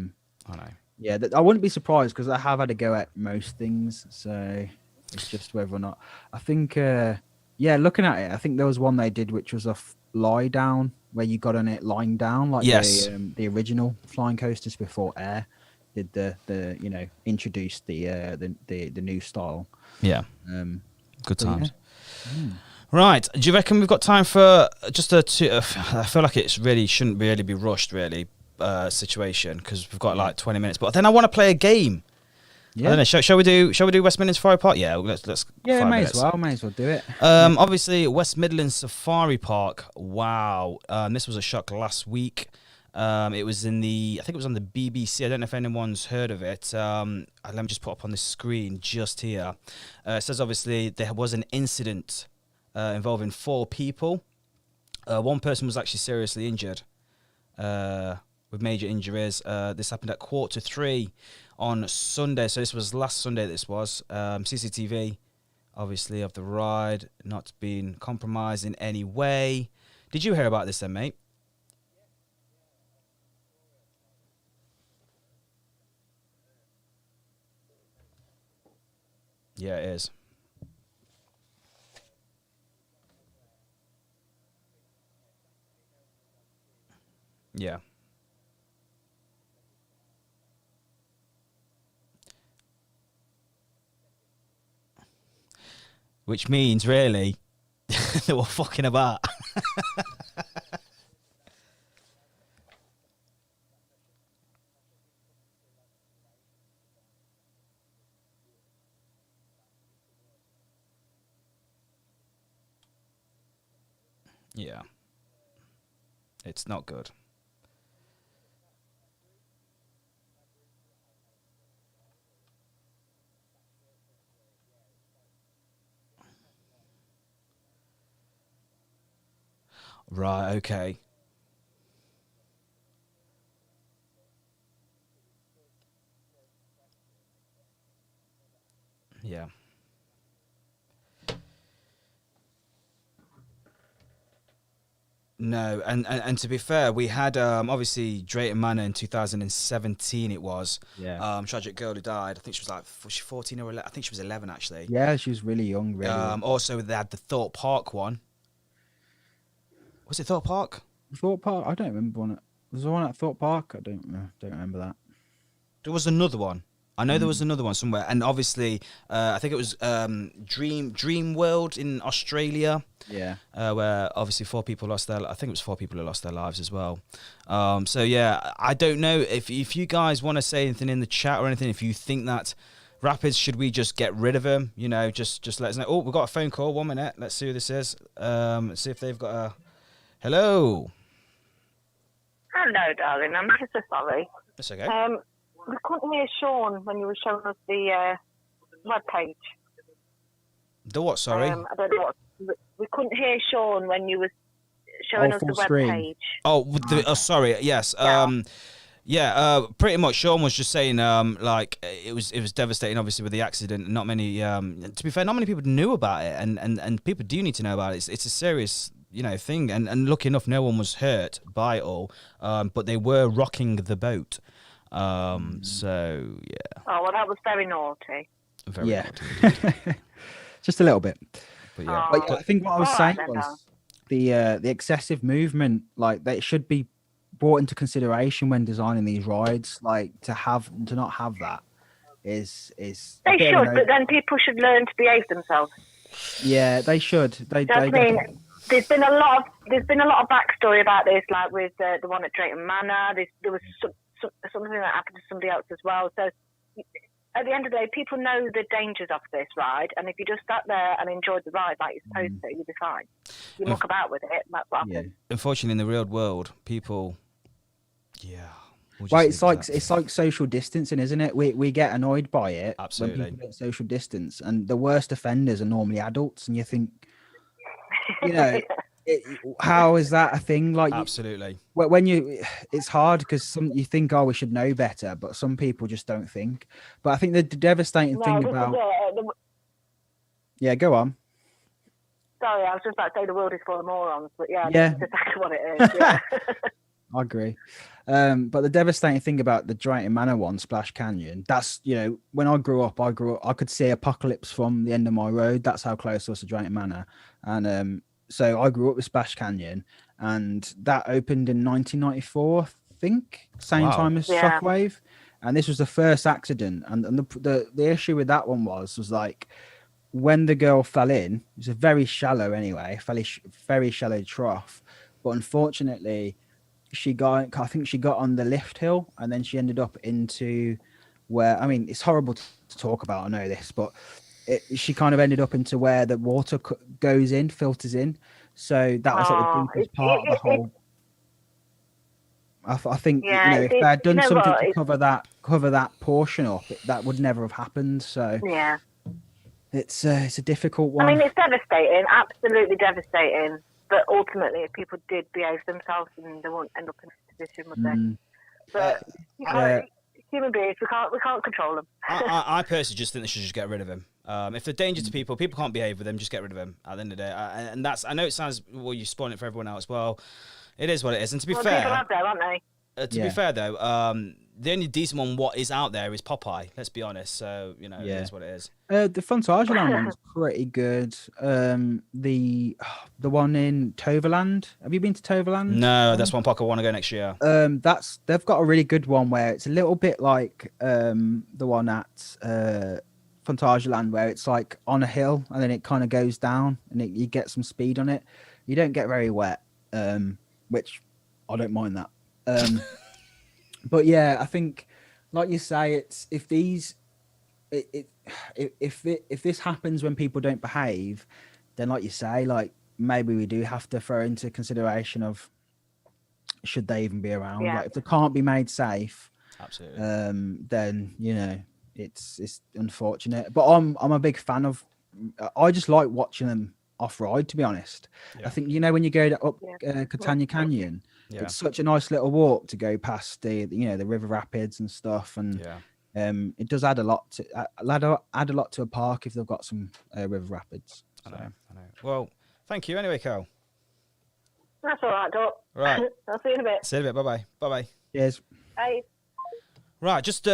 know. Yeah, I wouldn't be surprised, because I have had a go at most things. So it's just whether or not. I think. Yeah, looking at it, I think there was one they did which was a lie down, where you got on it lying down, like the original flying coasters before Air did the introduced the new style. Yeah. Good times. Yeah. Right. Do you reckon we've got time for just I feel like it really shouldn't really be rushed, really, situation, because we've got like 20 minutes. But then I want to play a game. Yeah. I don't know. Shall we do West Midland Safari Park? Yeah, let's. Yeah, may as well do it. Obviously, West Midland Safari Park. Wow, this was a shock last week. It was I think it was on the BBC. I don't know if anyone's heard of it. Let me just put up on the screen just here. It says obviously there was an incident involving 4 people. One person was actually seriously injured with major injuries. This happened at 2:45 on Sunday. So this was last Sunday. This was CCTV, obviously, of the ride not being compromised in any way. Did you hear about this then, mate? Yeah, it is. Yeah. Which means, really, they were fucking about. Yeah. It's not good. Right, okay. Yeah. No, and to be fair, we had obviously Drayton Manor in 2017. It was tragic girl who died. I think she was she 14 or 11? I think she was 11 actually. Yeah, she was really young. Really. Also, they had the Thorpe Park one. Was it Thorpe Park? Thorpe Park. I don't remember one. Was there one at Thorpe Park? I don't remember that. There was another one. I know there was another one somewhere, and obviously, I think it was Dream World in Australia. Yeah. Where obviously 4 people lost their. I think it was 4 people who lost their lives as well. So yeah, I don't know if you guys want to say anything in the chat or anything. If you think that rapids, should we just get rid of them? You know, just let us know. Oh, we've got a phone call. 1 minute. Let's see who this is. Let's see if they've got a. Hello. Hello, darling. I'm so sorry. That's okay. We couldn't hear Sean when you were showing us the web page. The what? Sorry. I don't know what. We couldn't hear Sean when you were showing us the web page. Oh, sorry. Yes. Pretty much. Sean was just saying, like it was devastating, obviously, with the accident. Not many, to be fair, not many people knew about it, and people do need to know about it. It's a serious, thing. And lucky enough, no one was hurt by it all. But they were rocking the boat. So yeah. Oh well, that was very naughty. Very naughty. Just a little bit. But yeah. But I think what I was saying was the excessive movement, like that should be brought into consideration when designing these rides. Like to not have that is they should, but then people should learn to behave themselves. Yeah, they should. There's been a lot of backstory about this, like with the one at Drayton Manor. There was something that happened to somebody else as well. So at the end of the day, people know the dangers of this ride, and if you just sat there and enjoyed the ride like you're supposed to, you'll be fine. You muck about with it, that's what happens. Unfortunately, in the real world, people, Well, it's like social distancing, isn't it? We get annoyed by it. Absolutely. When people don't social distance, and the worst offenders are normally adults, and you think, how is that a thing? Like, absolutely. When it's hard because you think, we should know better, but some people just don't think. But I think the devastating thing about go on. Sorry, I was just about to say the world is full of morons, but that's exactly what it is. Yeah. I agree. But the devastating thing about the Drayton Manor one, Splash Canyon, that's, when I grew up, I could see Apocalypse from the end of my road. That's how close I was to Drayton Manor. And so I grew up with Splash Canyon, and that opened in 1994, I think, same time as Shockwave. And this was the first accident. And the issue with that one was like, when the girl fell in, it was a very shallow very shallow trough. But unfortunately, I think she got on the lift hill, and then she ended up into where, it's horrible to talk about, I know this, but she kind of ended up into where the water filters in. So that was like the deepest part of the whole. I think if they had done something to cover that portion up, that would never have happened. So it's a difficult one. It's devastating, absolutely devastating. But ultimately, if people did behave themselves, then they won't end up in this position, would they? But human beings, we can't control them. I personally just think they should just get rid of him. If they're danger to people can't behave with them, just get rid of him at the end of the day. And that's, I know it sounds, you spoil it for everyone else. Well, it is what it is. And to be fair, people out there, aren't they? To be fair though, the only decent one what is out there is Popeye. Let's be honest. So it is what it is. The Phantasialand one's pretty good. The one in Toverland. Have you been to Toverland? No, that's one park I want to go next year. They've got a really good one where it's a little bit like the one at Phantasialand, where it's like on a hill and then it kind of goes down and you get some speed on it. You don't get very wet, which I don't mind that. But yeah, I think, like you say, it's if this happens when people don't behave, then like you say, like maybe we do have to throw into consideration of should they even be around? Like if they can't be made safe, absolutely. Then it's unfortunate. But I'm a big fan of. I just like watching them off ride, to be honest. I think when you go up Catania Canyon. Yeah. It's such a nice little walk to go past the river rapids and stuff, and it does add a lot to a park if they've got some river rapids. So. I know. Well, thank you anyway, Carl. That's all right, Doc. Right. I'll see you in a bit. See you in a bit. Bye bye. Cheers. Bye. Right, just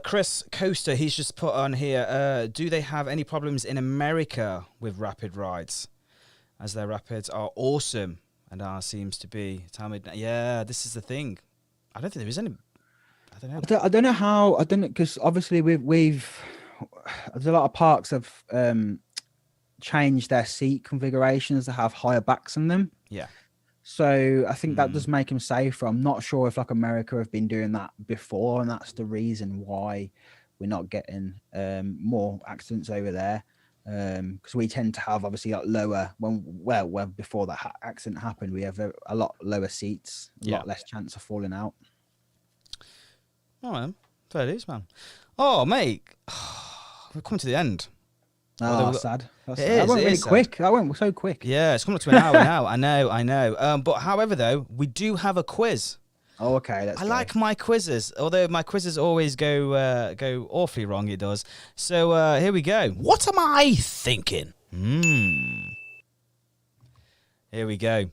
Chris Coaster. He's just put on here. Do they have any problems in America with rapid rides, as their rapids are awesome? And ours seems to be. Tell me, this is the thing. I don't think there is any. don't know. I don't know how. I don't know, because obviously we've there's a lot of parks have changed their seat configurations to have higher backs on them. Yeah. So I think that does make them safer. I'm not sure if like America have been doing that before, and that's the reason why we're not getting more accidents over there. Because we tend to have obviously like lower when before that accident happened, we have a lot lower seats, a lot less chance of falling out. Oh man, fair dues, man. Oh mate, we're coming to the end. Oh, sad. That's It sad. is, That went it really is quick. That went so quick. Yeah, it's coming up to an hour now. I know. But however, though, we do have a quiz. Oh, okay. Let's I go. like my quizzes, although my quizzes always go awfully wrong. It does. So here we go. What am I thinking? Here we go.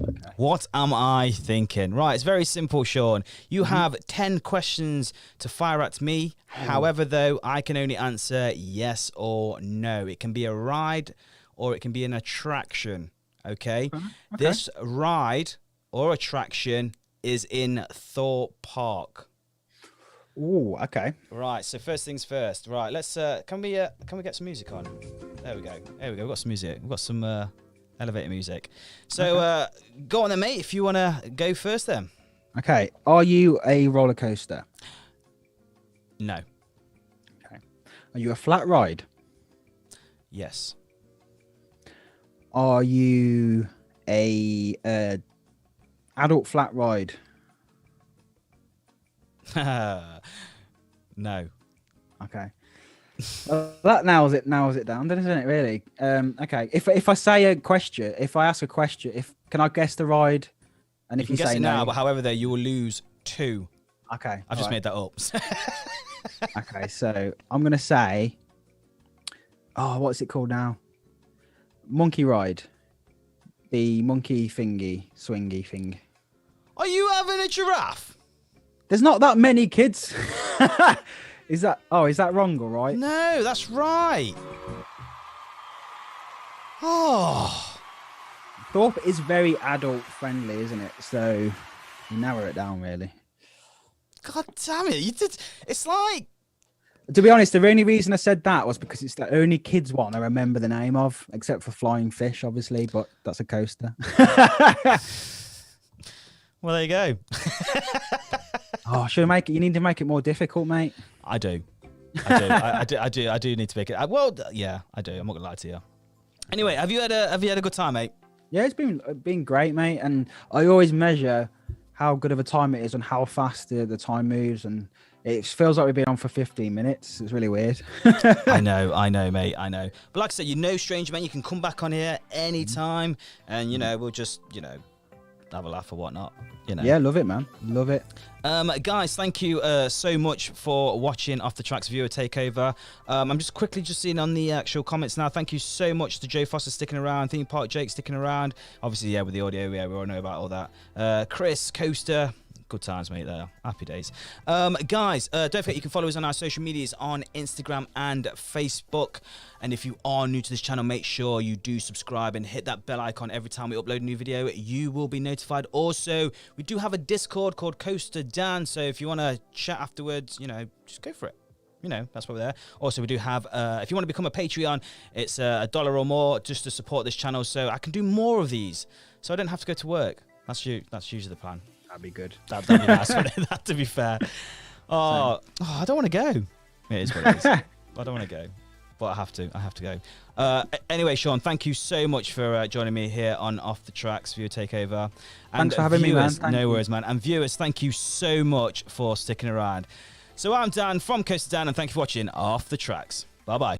Okay. What am I thinking? Right, it's very simple, Sean. You have 10 questions to fire at me. However, though, I can only answer yes or no. It can be a ride or it can be an attraction. Okay? This ride or attraction is in Thorpe Park. Oh, okay. Right, so first things first. Right, let's can we get some music on? There we go. We've got some music. We've got some elevator music. So go on then, mate, if you want to go first then. Okay. Are you a roller coaster? No. Okay. Are you a flat ride? Yes. Are you a adult flat ride? No. Okay. Well, that narrows it down, doesn't it? Really. Okay. If I say a question, if I ask a question, can I guess the ride? And you if you can guess say it no, now, but however, though, you will lose 2. Okay. I've just made that up. Okay, so I'm gonna say, what's it called now? Monkey ride. The monkey thingy, swingy thing. Are you having a giraffe? There's not that many kids. Is that wrong or right? No, that's right. Oh. Thorpe is very adult friendly, isn't it? So you narrow it down, really. God damn it. You did. It's like. To be honest, the only reason I said that was because it's the only kids one I remember the name of, except for Flying Fish, obviously, but that's a coaster. Well, there you go. Oh, should I make it? You need to make it more difficult, mate. I do. I do need to make it. Well, yeah, I do. I'm not gonna lie to you. Anyway, have you had a good time, mate? Yeah, it's been great, mate. And I always measure how good of a time it is and how fast the time moves, and it feels like we've been on for 15 minutes. It's really weird. I know, mate. I know. But like I said, you're no stranger, man. You can come back on here anytime, and we'll just have a laugh or whatnot. Yeah, love it, man. Love it. Guys, thank you so much for watching Off the Tracks Viewer Takeover. I'm just quickly seeing on the actual comments now. Thank you so much to Joe Foster sticking around, Theme Park Jake sticking around. Obviously, yeah, with the audio, yeah, we all know about all that. Chris, Coaster. Good times, mate, there. Happy days. Guys, don't forget you can follow us on our social medias on Instagram and Facebook. And if you are new to this channel, make sure you do subscribe and hit that bell icon every time we upload a new video. You will be notified. Also, we do have a Discord called CoasterDan. So if you want to chat afterwards, just go for it. That's why we're there. Also, we do have, if you want to become a Patreon, it's $1 or more just to support this channel so I can do more of these. So I don't have to go to work. That's usually the plan. That'd be good. That'd be nice, wouldn't it? That, to be fair. I don't want to go. It is what it is. I don't want to go, but I have to go. Anyway, Sean, thank you so much for joining me here on Off the Tracks Viewer Takeover. And thanks for having me, man. No worries, man. And viewers, thank you so much for sticking around. So I'm Dan from CoasterDan, and thank you for watching Off the Tracks. Bye-bye.